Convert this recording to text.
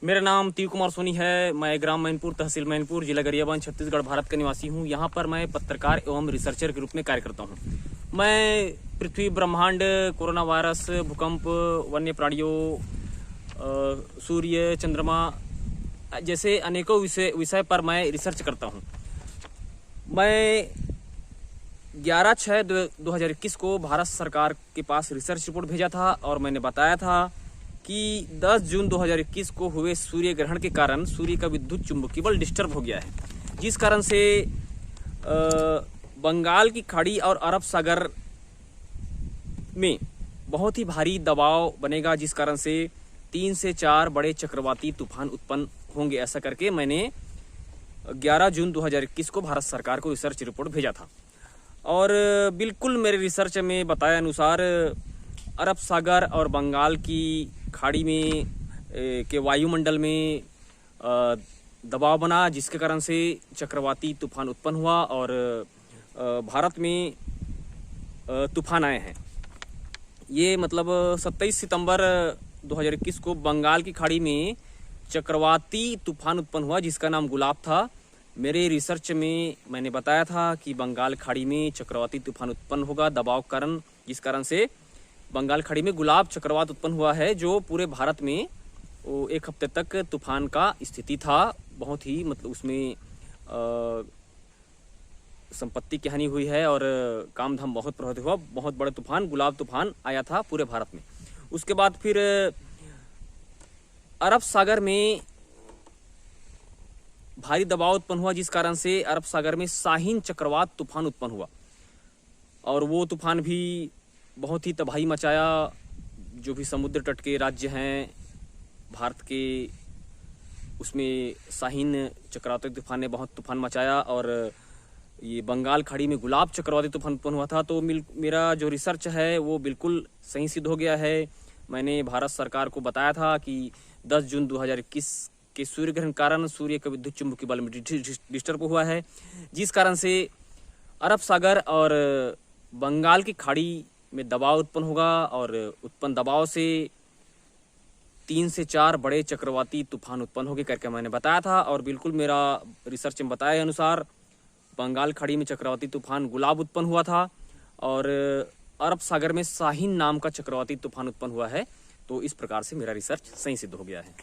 मेरा नाम तीव कुमार सोनी है। मैं ग्राम मैनपुर, तहसील मैनपुर, जिला गरियाबंद, छत्तीसगढ़, भारत का निवासी हूँ। यहाँ पर मैं पत्रकार एवं रिसर्चर के रूप में कार्य करता हूँ। मैं पृथ्वी, ब्रह्मांड, कोरोना वायरस, भूकंप, वन्य प्राणियों, सूर्य, चंद्रमा जैसे अनेकों विषय पर मैं रिसर्च करता हूँ। मैं 11/6/2021 को भारत सरकार के पास रिसर्च रिपोर्ट भेजा था और मैंने बताया था कि 10 जून 2021 को हुए सूर्य ग्रहण के कारण सूर्य का विद्युत चुंबकीय बल डिस्टर्ब हो गया है, जिस कारण से बंगाल की खाड़ी और अरब सागर में बहुत ही भारी दबाव बनेगा, जिस कारण से 3 से 4 बड़े चक्रवाती तूफान उत्पन्न होंगे। ऐसा करके मैंने 11 जून 2021 को भारत सरकार को रिसर्च रिपोर्ट भेजा था और बिल्कुल मेरे रिसर्च में बताए अनुसार अरब सागर और बंगाल की खाड़ी में के वायुमंडल में दबाव बना, जिसके कारण से चक्रवाती तूफान उत्पन्न हुआ और भारत में तूफान आए हैं। ये मतलब 27 सितंबर 2021 को बंगाल की खाड़ी में चक्रवाती तूफान उत्पन्न हुआ, जिसका नाम गुलाब था। मेरे रिसर्च में मैंने बताया था कि बंगाल खाड़ी में चक्रवाती तूफान उत्पन्न होगा दबाव कारण, जिस कारण से बंगाल खाड़ी में गुलाब चक्रवात उत्पन्न हुआ है, जो पूरे भारत में 1 हफ्ते तक तूफान का स्थिति था। बहुत ही मतलब उसमें संपत्ति की हानि हुई है और काम धाम बहुत प्रभावित हुआ। बहुत बड़ा तूफान, गुलाब तूफान आया था पूरे भारत में। उसके बाद फिर अरब सागर में भारी दबाव उत्पन्न हुआ, जिस कारण से अरब सागर में शाहीन चक्रवात तूफान उत्पन्न हुआ और वो तूफान भी बहुत ही तबाही मचाया। जो भी समुद्र तट के राज्य हैं भारत के, उसमें शाहीन चक्रवाती तूफान ने बहुत तूफान मचाया और ये बंगाल खाड़ी में गुलाब चक्रवाती तूफान उत्पन्न हुआ था। तो मेरा जो रिसर्च है वो बिल्कुल सही सिद्ध हो गया है। मैंने भारत सरकार को बताया था कि 10 जून 2021 के सूर्य ग्रहण कारण सूर्य का विद्युत चुंबकीय बल में डिस्टर्ब हुआ है, जिस कारण से अरब सागर और बंगाल की खाड़ी में दबाव उत्पन्न होगा और उत्पन्न दबाव से 3 से 4 बड़े चक्रवाती तूफान उत्पन्न होंगे करके मैंने बताया था। और बिल्कुल मेरा रिसर्च में बताए अनुसार बंगाल खाड़ी में चक्रवाती तूफान गुलाब उत्पन्न हुआ था और अरब सागर में शाहीन नाम का चक्रवाती तूफान उत्पन्न हुआ है। तो इस प्रकार से मेरा रिसर्च सही सिद्ध हो गया है।